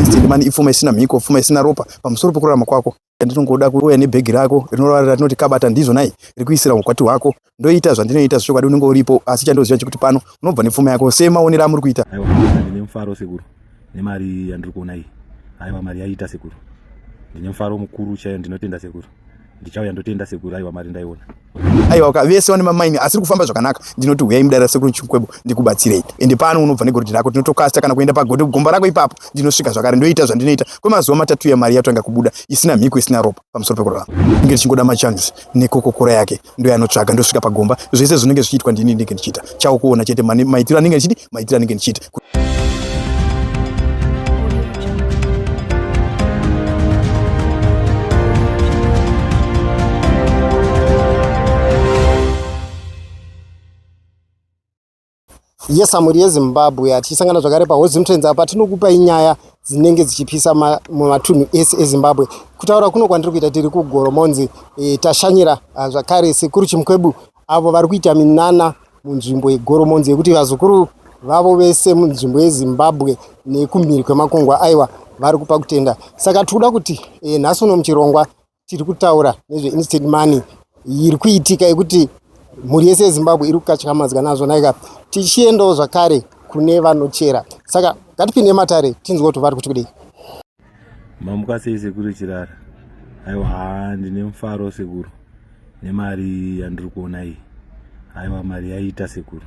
instead mani ifuma isina mhiko, ifuma isina ropa pamusoro pokurarama kwako. Ndinongoda kuuya nebhegi rako rinorara ratinoti kabata ndizo nai rikuisira mukwati wako. Ndoita zvandinoita zvokwadi unenge uripo, asi chandoziva chekuti pano unobva nepfuma yako semaonera muri kuita. Aiwa, ndine mufaro sekuru nemari yandiri kuona iyi. Aiwa, mari yaita sekuru. Ndine mufaro mukuru chaiyo, ndinotenda sekuru. Ndichauya ndotenda sekuru. Aiwa, mari ndaiona. Aiwa, vese vane mamaini asiri kufamba zvakanaka. Ndinoti huyai mudara sekuru Chimukwebo ndikubatsirei. Ende pano unobva negoridhe rako, tinotokasta kana kuenda pagomba rako ipapo. Ndinosvika zvakare ndoita zvandinoita kwemazuva matatu ya mari yatanga kubuda isina mhiko isina ropa pamusoro pekurarama. Ndinenge ndichingoda machanzi nekokokora yake ndo yanotsvaga ndosvika pagomba. Zvese zvinenge zvichiitwa ndini ndinenge ndichiita. Chakuona chete maitiro anenge ndichiti, maitiro anenge ndichiita. Yes, amuri yeZimbabwe atisangana zvakare paHozi Trends apa tinokupa inyaya dzinenge dzichipisa mumatunhu ese eZimbabwe. Kutaura kuno kwandiri kuita tiri kuGoromonzi, tashanyira zvakare sekuru Chimukwebo avo vari kuita minana munzvimbo yeGoromonzi yekuti vazukuru vavo vese munzvimbo yeZimbabwe nekumhiri kwemakungwa aiwa vari kupa kutenda. Saka tikuda kuti nhasi uno muchirongwa tiri kutaura nezveinstant money iri kuitika yekuti mhuri yese yeZimbabwe iri kukatyamadzwa nazvo naika tichiendawo zvakare kune vanochera. Saka ngatipinde matare tinzwe kuti vari kuti kudei. Mamuka sei sekuru Chirara? Aiwa, ndine mufaro sekuru nemari yandiri kuona iyi. Aiwa, mari yaita sekuru.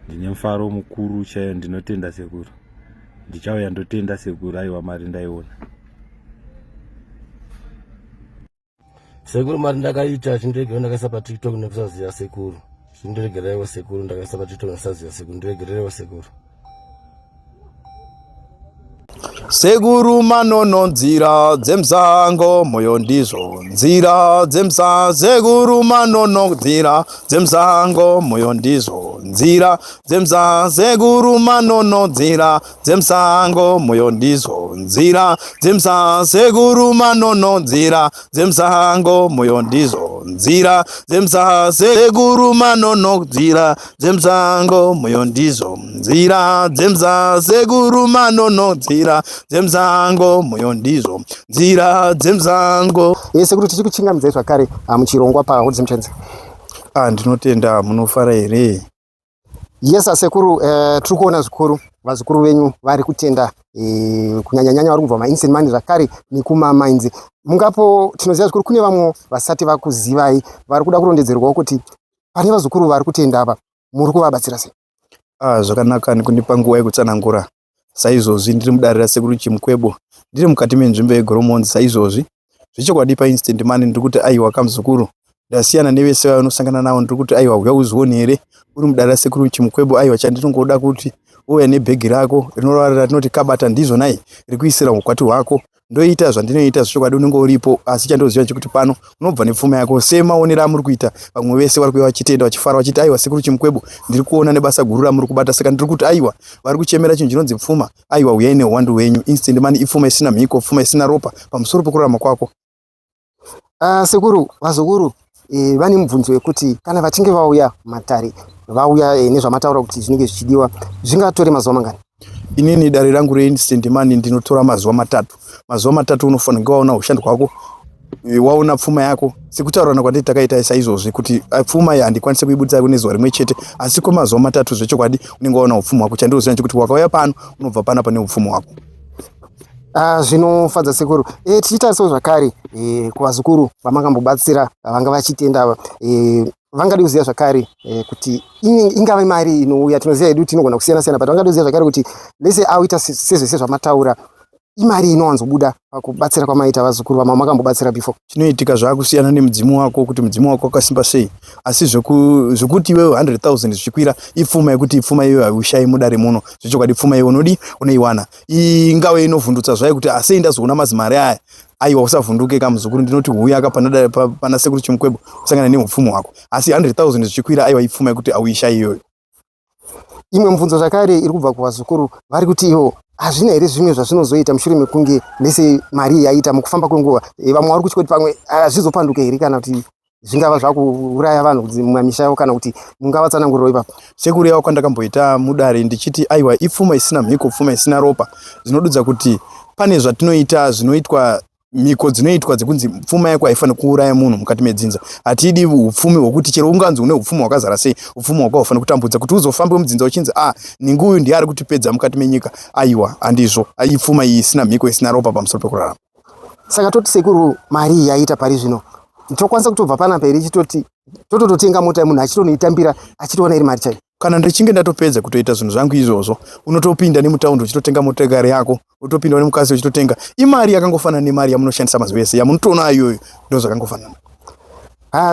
Ndine mufaro mukuru chaiyo, ndinotenda sekuru. Ndichauya ndotenda sekuru. Aiwa, mari ndaiona. Sekuru, mari ndakaita chindiregerewo ndakaisa paTikTok nekusaziva sekuru. Chindiregerewo sekuru, ndakaisa paTikTok nekusaziva sekuru. Ndiregerewo sekuru. Sekuru manono nzira dzemzango moyo ndizo nzira dzemza. Sekuru manono nzira dzemzango moyo ndizo nzira dzemza. Sekuru manono nzira dzemzango moyo ndizo nzira dzemza. Sekuru manono nzira dzemzango moyo ndizo nzira dzemza. Sekuru manono nzira dzemzango moyo ndizo nzira dzemza. Sekuru manono nzira dzemzango moyo ndizo nzira dzemzango. Sekuru tichikuchingamidzai zvakare muchirongwa paHozi Trends. Ndinotenda munofara here. Yes, sekuru, tiri kuona zvikuru vazukuru venyu vari kutenda kunyanya-nyanya vari kubva mainstant money zvakare nekumamainzi. Mungapo tinoziva zvikuru kune vamwe vasati vakuzivai vari kuda kurondedzerwawo kuti pane vazukuru vari kutenda apa muri kuvabatsira sei? Zvakanaka nekundipa nguva yekutsanangura. Saizvozvi ndiri mudarira sekuru Chimukwebo, ndiri mukati menzvimbo yeGoromonzi. Saizvozvi zvichokwadi painstant money ndiri kuti aiwa kamuzukuru ndasiyana nevese vanosangana navo. Ndiri kuti aiwa uya uzvione here uri mudarira sekuru Chimukwebo. Aiwa, chandinongoda kuti uya nebhegi rako rinorara ratinoti kabata ndizo nai rikuisira mukwati wako. Ndoita zvandinoita zvichokwadi unenge uripo, asi chandoziva chekuti pano unobva nepfuma yako semaonera muri kuita. Vamwe vese vari kuuya vachitenda vachifara vachiti aiwa sekuru Chimukwebo ndiri kuona nebasa guru ramuri kubata. Saka ndiri kuti aiwa vari kuchemera chinhu chinonzi pfuma. Aiwa, uyai neuwandu hwenyu. Instant money ifuma isina mhiko, ifuma isina ropa pamusoro pokurarama kwako. Sekuru, vazukuru vane mubvunzo wekuti kana vachinge vauya matare vauya nezvamataura kuti zvinenge zvichidiwa zvingatore mazuva mangani? Inini dare rangu reinstant money ndinotora mazuva matatu. Mazuva matatu unofanira kunge waona ushando hwako, waona pfuma yako. Sekutaurana kwandiri takaita saizvozvi kuti pfuma iyi handikwanise kuibudisa nezuva rimwe chete, asi kwemazuva matatu zvechokwadi unenge waona upfuma hwako. Chandiroziva kuti wakauya pano unobva panapa neupfuma hwako. Zvinofadza sekuru. Tichitarisawo zvakare kuvazukuru vamangambobatsira vanga vachitenda vangadi kuziva zvakare kuti ingave mari inouya. Tinoziva hedu tinogona kusiyana-siyana, but vangadi kuziva zvakare kuti lese auita sezvese zvamataura imari inowanzobuda pakubatsira kwamaita vazukuru vamakambobatsira before. Chinoitika zvakusiyana nemudzimu wako kuti mudzimu wako wakasimba sei, asi zvokuti iwewe 100,000 zvichikwira ipfuma yekuti ipfuma iyoyo haushai mudare muno. Zvechokwadi pfuma iyoyo unodi unoiwana. Ingave inovhundutsa zvai kuti asei ndazoona mazimari aya. Aiwa, usavhunduke kamuzukuru, ndinoti huya pana sekuru Chimukwebo usangana neupfuma hwako. Asi 100,000 zvichikwira aiwa ipfuma yekuti hauishai iyoyo. Imwe mubvunzo zvakare iri kubva kuvazukuru vari kuti iwo hazvina here zvimwe zvazvinozoita mushure mekunge lese mari yaita mukufamba kwenguva. Vamwe vari kutyoti pamwe hazvizopanduke here kana kuti zvingava zvakuuraya vanhu mumamisha yavo kana kuti mungavatsananguriro ipapo? sekuru yavo kwandakamboita mudare ndichiti aiwa ipfuma isina mhiko, pfuma isina ropa. Zvinodudza kuti pane zvatinoita zvinoitwa miko dzinoitwa dzekunzi pfuma yako haifaniri kuuraya munhu mukati medzinza. Hatidi upfumi hwokuti chero unganzi une upfumi hwakazara sei, upfumi hwakafanira kutambudza kuti uzofamba mudzinza uchinzi ningu uyu ndiye ari kutipedza mukati menyika. Aiwa handizvo, ipfuma iyi isina mhiko isina ropa pamusoro pekurarama. Saka toti sekuru mari yaita pari zvino tokwanisa kutobva pana peri ichitoti tototenga mota yemunhu achitonoitambira achitoona iri mari chaiyo. Kana ndichinge ndatopedza kutoita zvinhu zvangu izvozvo, unotopinda nemutaundi uchitotenga motokari yako, utopinda nemukazi uchitotenga. Imari yakangofanana nemari yamunoshandisa mazuva ese, yamunotoona iyoyo ndo zvakangofanana.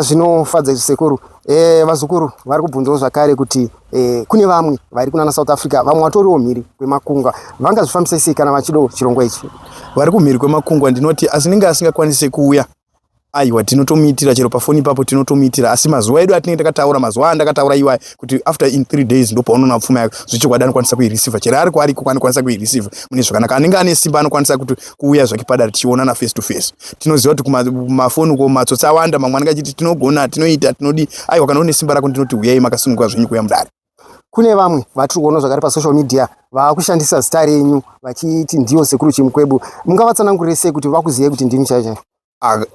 Zvinofadza sekuru. Vazukuru vari kubvunzawo zvakare kuti kune vamwe vari kunana South Africa, vamwe vatoriwo mhiri kwemakungwa, vangazvifambisa sei kana vachido chirongwa ichi? Vari kumhiri kwemakungwa ndinoti asinenge asingakwanise kuuya, aiwa tinotomuitira chero pafoni ipapo tinotomuitira. Asi mazuva edu atinenge takataura, mazuva andakataura iwayo kuti after in 3 days ndo paunoona pfuma yako zvichokwadi anokwanisa kuireceiva. Chero ari kwariko anokwanisa kuireceiva mune zvakanaka. Anenge ane simba anokwanisa kuti kuuya zvake padare tichionana face to face. Tinoziva kuti kumafoni ko matsotsi awanda, mamwe anenge achiti tinogona, tinoita, tinodi. Aiwa kana une simba rako ndinoti uyai makasununguka zvenyu kuuya mudare. Kune vamwe vatiri kuona zvakare pasocial media vakushandisa zita renyu vachiti ndiyo sekuru Chimukwebu, mungavatsanangurire sei kuti vakuziyei kuti ndimi chaicho?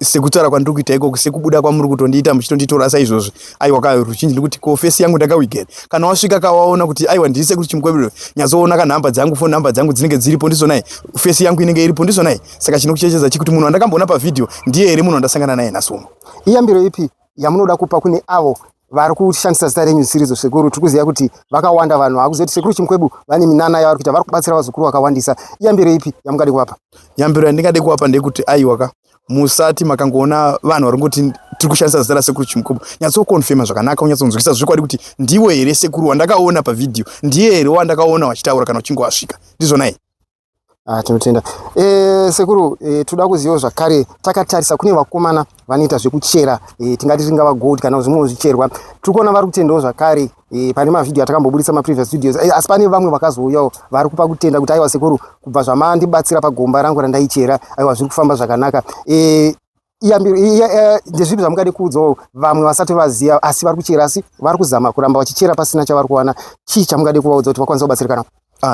Sekutaura kwandiri kuita ikoko, sekubuda kwamuri kutondiita muchitonditora saizvozvo. Aiwa ruzhinji ndikuti ko face yangu ndakawigera. Kana wasvika kawaona kuti aiwa ndiri sekuru Chimukwebu, nyatsoona kanhamba dzangu, phone number dzangu dzinenge dziripo ndizonai, face yangu inenge iripo ndizonai. Saka chinokuchechedza chikuti munhu andakamboona pavideo ndiye here munhu andasangana naye nasomo. Iyambiro ipi yamunoda kupa kune avo vari kushandisa zita renyu zvisiridzo sekuru? Tiri kuziva kuti vakawanda vanhu vakuziva kuti sekuru Chimukwebu vane minana yavari kuita, vari kubatsira vazukuru vakawandisa. Iyambiro ipi yamungade kuvapa? Yambiro yandingade kuvapa ndeyekuti aiwa musati makangoona vanhu vari ngoti tiri kushandisa zita rasekuru Chimukwebu, nyatsokonfirma zvakanaka, unyatsonzwisa zvikwadi kuti ndiwe here sekuru wandakaona pavideo, ndiye here wandakaona wachitaura kana uchinge wasvika, ndizvonai. Tinotenda. Sekuru, toda kuziva zvakare, takatarisa kune vakomana vanoita zvekuchera, tingati tingava gold kana zvimwe zvicherwa. Tiri kuona vari kutendawo zvakare pane mavideo atakambobudisa maprevious videos, asi pane vamwe vakazouyawo vari kupa kutenda kuti aiwa sekuru, kubva zvamandibatsira pagomba rangu randaichera, aiwa zviri kufamba zvakanaka. Ndezvipi zvamungade kuudzawo vamwe vasati vaziva asi vari kuchera, asi vari kuzama kuramba vachichera pasina chavari kuwana? Chii chamungade kuvaudza kuti vakwanisa kubatsirikana?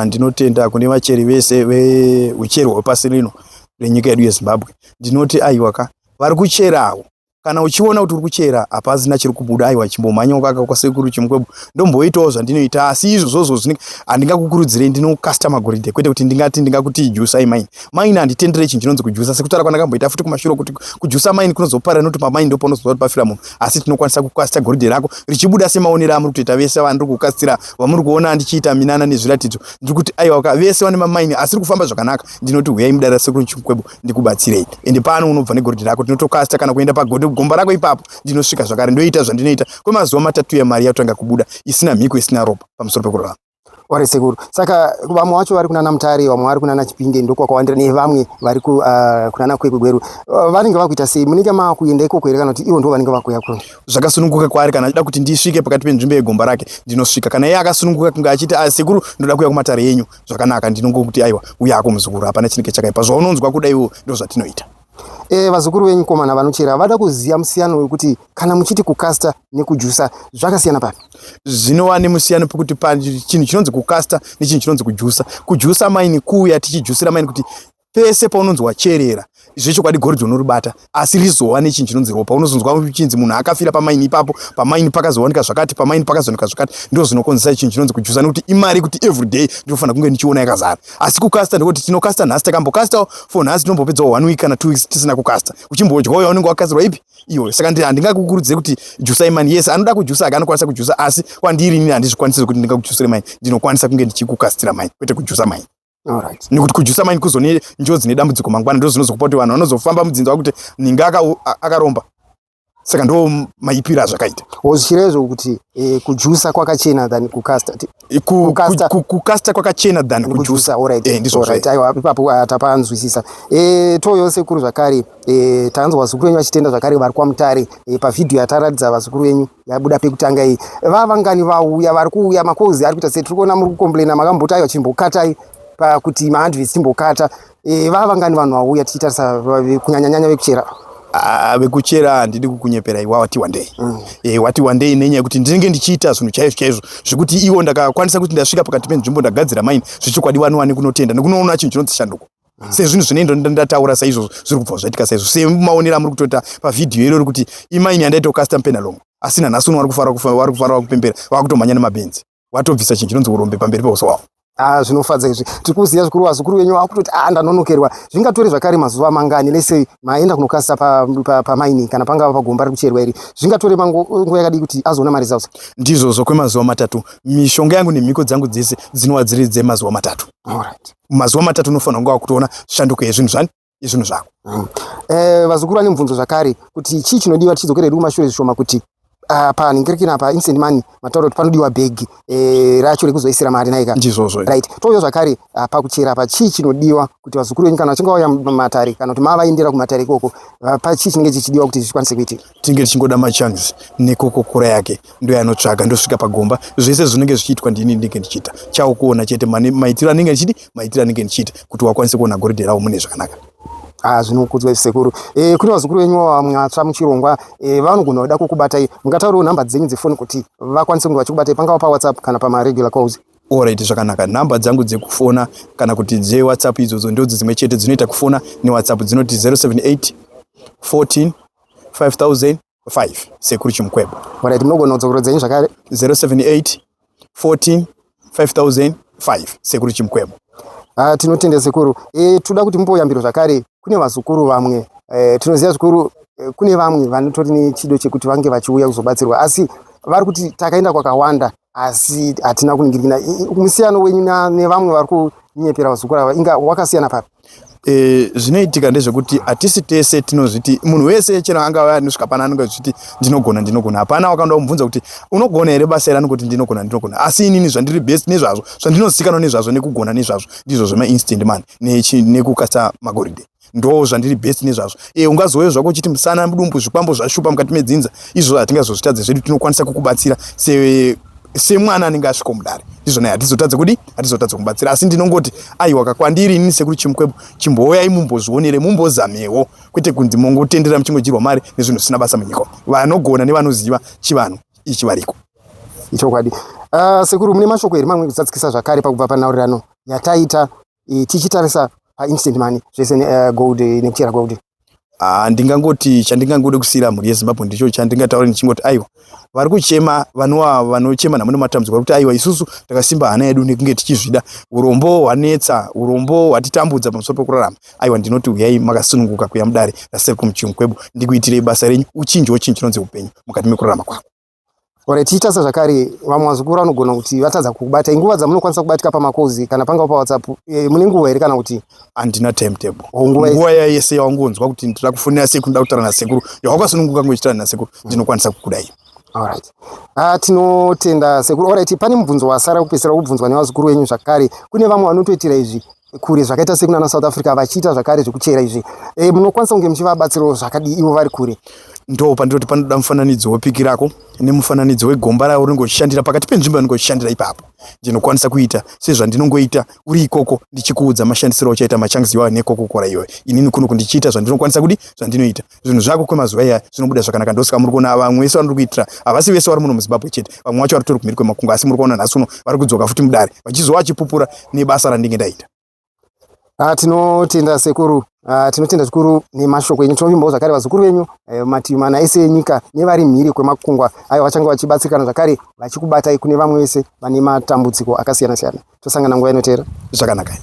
Ndinotenda kune vacheri vese veuchero hwepasi rino renyika yedu yeZimbabwe. Ndinoti aiwa vari kucherawo. Kana uchiona kuti uri kuchera hapasina chiri kubuda, aiwa chimbomhanya ukaka kwasekuru Chimukwebu ndomboitawo zvandinoita. Asi izvozvo handingakukurudzirei ndinokasta magoridhe, kwete kuti ndingati ndingakuti jusai maini. Maini handitendere chinhu chinonzi kujusa. Sekutaura kwandakamboita futi kumashure kuti kujusa maini kunozoparira nekuti pamaini ndipo panozova kuti pafira munhu. Asi tinokwanisa kukasta goridhe rako richibuda semaonero amuri kutoita vese vandiri kukastira, vamuri kuona ndichiita minana nezviratidzo. Ndiri kuti aiwa vese vane mamaini asiri kufamba zvakanaka. Ndinoti uyai mudare rasekuru Chimukwebu ndikubatsirei. Ende pano unobva negoridhe rako, tinotokasta kana kuenda pagomba rako ipapo ndinosvika zvakare, ndoita zvandinoita kwemazuva matatu yemari yatanga kubuda isina mhiko isina ropa pamusoro pekurarama. Ore sekuru, saka vamwe vacho vari kunana Mutare, vamwe vari kunana Chipinge, ndokwakawandira nevamwe vari kunana Kwekwe vanenge vakuita sei? Munenge makuenda ikoko here kana kuti ivo ndo vanenge vakuya kuno? Zvakasununguka kwaari. Kana achida kuti ndisvike pakati penzvimbo yegomba rake ndinosvika. Kana iye akasununguka kunge achiti sekuru ndoda kuuya kumatare yenyu, zvakanaka, ndinongokuti aiwa uya ako muzukuru, hapana chinenge chakaipa. Zvaunonzwa kuda iwo ndo zvatinoita. Vazukuru venyu komana vanochera vada kuziva musiyano wekuti kana muchiti kukasta nekujusa zvakasiyana papi? Zvinova nemusiyano pekuti chinhu chinonzi kukasta nechinhu chinonzi kujusa. Kujusa maini kuuya tichijusira maini kuti pese paunonzi wacherera zvechokwadi goridhe unoribata, asi rizova nechinhu chinonzi ropa. Unozonzwa uchinzi munhu akafira pamaini ipapo, pamaini pakazowanika zvakati, pamaini pakazowanika zvakati, ndo zvinokonzesa chinhu chinonzi kujusa, nekuti imari kuti everyday ndinofanira kunge ndichiona yakazara. Asi kukasta ndekuti tinokasta nhasi, takambokastawo for nhasi tinombopedzawo 1 week kana 2 weeks tisina kukasta. Uchimbodyawo yaunenge wakasirwa ipi iwo. Saka handingakukurudzire kuti jusai mani. Yes, anoda kujusa anokwanisa kujusa, asi kwandiri inini handizvikwanisi kuti ndingakujusire maini. Ndinokwanisa kunge ndichikukastira maini, kwete kujusa maini. Alright. Nekuti kujusa maini kuzone njodzi nedambudziko mangwana, ndo zvinozokupa kuti vanhu vanozofamba mudzinza wakuti ninga akaromba. Saka ndo maipiro azvakaita. Zvichirezvo kuti kujusa kwakachena than kukasta. Kukasta kwakachena than kujusa. Alright. Alright. Aiwa ipapo tapanzwisisa. Toyo sekuru zvakare, tanzwa vazukuru venyu vachitenda zvakare vari kwaMutare, pavideo yataratidza vazukuru venyu yabuda pekutanga iyi. Vavangani vauya vari kuuya makozi ari kuita sei? Tiri kuona muri kukomplaina makamboti aiwa chimbokatai pakuti maadvisi timbokata. Vavangani vanhu vauya tichitarisa kunyanya vekuchera? vekuchera ndidi kukunyepera iwa wati wandei wati wandei nenyaya yekuti ndinenge ndichiita zvinhu chaizvo zvekuti iwo ndakakwanisa kuti ndasvika pakati penzvimbo ndagadzira maini zvichikwadi wani kunotenda nekunoona chinhu chinonzi shanduko sezvinhu zvine ndataura saizvozvo zviri kubva zvaitika saizvo semaonero amuri kutoita pavhidhiyo irori kuti imaini yandaita custom penalong asi nanhasi uno vari kufara kupembera vakutomhanya nemabenzi watobvisa chinhu chinonzi urombe pamberi peuso wavo. Zvinofadza izvi tikuziya zvikuru vazukuru venyu vakutoti ndanonokerwa zvingatori zvakare mazuva mangani lese maenda kunokasisa pamaini kana pangava pagomba ri kucherwa iri zvingatore nguva yakadii kuti azoona mari zavo? Ndizvozvo kwemazuva matatu mishonga yangu nemhiko dzangu dzese dzinova dziri dzemazuva matatu. Mazuva matatu unofanira kunge wakutoona shanduko yezvinhu zvako. Vazukuru vane mubvunzo zvakare kuti chii chinodiwa tichidzokera hedu kumashure zvishoma kuti paningirikina instant money mataura kuti panodiwa bhegi racho rekuzoisira mari naika ndizvozvo right touya zvakare pakuchera pachii chinodiwa kuti vazukuru venyu kana vachinge vauya mumatare kana kuti mavaendera kumatare ikoko pachii chinenge chichidiwa kuti zvikwanise kuitika? tinge tichingoda machanzi nekokokora yake ndo yanotsvaga ndosvika pagomba zvese zvinenge zvichiitwa ndini ndinenge ndichiita chaukuona chete maitiro anenge ndichiita kuti wakwanise kuona goridhe ravo mune zvakanaka. Zvinokudzwa sekuru. Kune vazukuru venyu vamwatsva muchirongwa vanogona kuda kukubatai mungataurawo nhamba dzenyu dzefoni kuti vakwanise kunge vachikubatai pangava paWhatsApp kana pamaregular calls? Alright, zvakanaka. Nhamba dzangu dzekufona kana kuti dzeWhatsApp idzodzo ndodzo dzimwe chete dzinoita kufona neWhatsApp dzinoti 078 14 5005 sekuru Chimkwebo. Alright, munogona kudzokera dzenyu zvakare 078 14 5005 sekuru Chimkwebo. Tinotenda sekuru. Toda kuti mumboyambiro zvakare kune vazukuru vamwe tinoziva zvikuru kune vamwe vanotori nechido chekuti vange vachiuya kuzobatsirwa asi vari kuti takaenda kwakawanda asi hatina kuningirikina musiyano wenyu nevamwe vari kunyepera vazukuru ava inga wakasiyana papi? Zvinoitika ndezvekuti hatisi tese tinozviti munhu wese chero angava anosvika pana anenge zviti ndinogona hapana wakaenda kumubvunza kuti unogona here basa iri anoti ndinogona asi inini zvandiri best nezvazvo zvandinozikanwa nezvazvo nekugona nezvazvo ndizvo zvema-instant money nekukasa magoridhe ndo zvandiri best nezvazvo. Ungazouya zvako uchiti musana mudumbu zvikwambo zvashupa mukati medzinza izvo hatingazozvitadze zvedu tinokwanisa kukubatsira semwana anenge asvika mudare ndizvona hatizotadze kubatsira asi ndinongoti aiwa kakwandiri inini sekuru Chimkwebo chimbouyai mumbozvionere mumbozamewo kwete kunzi mongotendera muchingodyirwa mari nezvinhu zvisina basa munyika vanogona nevanoziva chivanhu ichi variko ichokwadi. Sekuru mune mashoko here mamwe kutsatsikisa zvakare pakubva panhaurirano yataita tichitarisa painstant money zvese gold nekuchera gold? Ndingangoti chandingangode kusiyira mhuri yeZimbabwe ndicho chandingataura ndichingoti aiwa vari kuchema vanochema namune matambudziko kuti aiwa isusu takasimba hana yedu nekunge tichizvida urombo hwanetsa urombo hwatitambudza pamusoro pekurarama aiwa ndinoti uyai makasununguka kuya mudare raSelcom Chimkwebo ndikuitirei basa renyu uchinjiwo chinhu chinonzi upenyu mukati mekurarama kwako. Alright, tichitasa zvakare vamwe vazukuru vanogona kuti vatadza kukubata nguva dzamunokwanisa kubatika pamakozi kana pangava paWhatsApp mune nguva here kana kuti handina timetable? Nguva yese yawangonzwa kuti ndira kufonera sekuru nda kutaura nasekuru yawakasununguka ngochitaura nasekuru ndinokwanisa kukudai. Alright. Tinotenda sekuru. Alright, pane mubvunzo wasara kupesera kubvunzwa nevazukuru venyu zvakare kune vamwe vanotoitira izvi kure zvakaita sekunana South Africa vachiita zvakare zvekuchera izvi munokwanisa kunge muchivabatsirawo zvakadii ivo vari kure? Ndo pandoti panoda mufananidzo wepikirako nemufananidzo wegomba rao rinenge uchishandira pakati penzvimbo yanenge uchishandira ipapo ndinokwanisa kuita sezvandinongoita uri ikoko ndichikuudza mashandisiro uchaita machanzi iwayo nekokokora iyoyo inini kuno kundichiita zvandinokwanisa kudi zvandinoita zvinhu zvako kwemazuva iya zvinobuda zvakanaka ndosika muri kuona vamwe vese vari kuitira havasi vese vari muno muZimbabwe chete vamwe vacho vari tori kumhiri kwemakungu asi muri kuona nhasi uno vari kudzoka futi mudare vachizova vachipupura nebasa randinge ndaita. Tinotenda sekuru. Tinotenda zvikuru nemashoko enyu tinovimbawo zvakare vazukuru venyu mativi mana ese enyika nevari mhiri kwemakungwa aiwa vachange vachibatsirikana zvakare vachikubatai kune vamwe vese vane matambudziko akasiyana siyana. Tosangana nguva inotevera. Zvakanaka.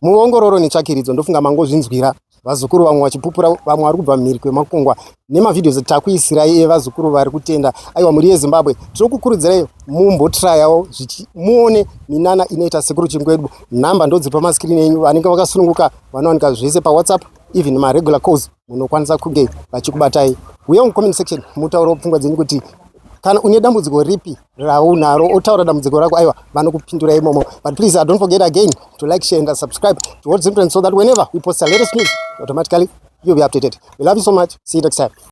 Muongororo netsvakiridzo ndofunga mangozvinzwira vazukuru vamwe vachipupura vamwe vari kubva mhiri kwemakungwa nemavhidhios takuisirai evazukuru vari kutenda aiwa mhuri yeZimbabwe tiri kukurudzirai mumbotrayawo muone minana inoita sekuru Chimkwebo. Nhamba ndo dziri pamaskirini enyu vanenge vakasununguka vanowanika zvese paWhatsApp even maregular calls munokwanisa kunge vachikubatai. Uya mucomment section mutaurawo pfungwa dzenyu kuti kana une dambudziko ripi raunaro otaura dambudziko rako aiwa vanokupindura imomo. But please don't forget again to like, share and subscribe to What's Different so that whenever we post the latest news automatically you'll be updated. We love you so much. See you next time.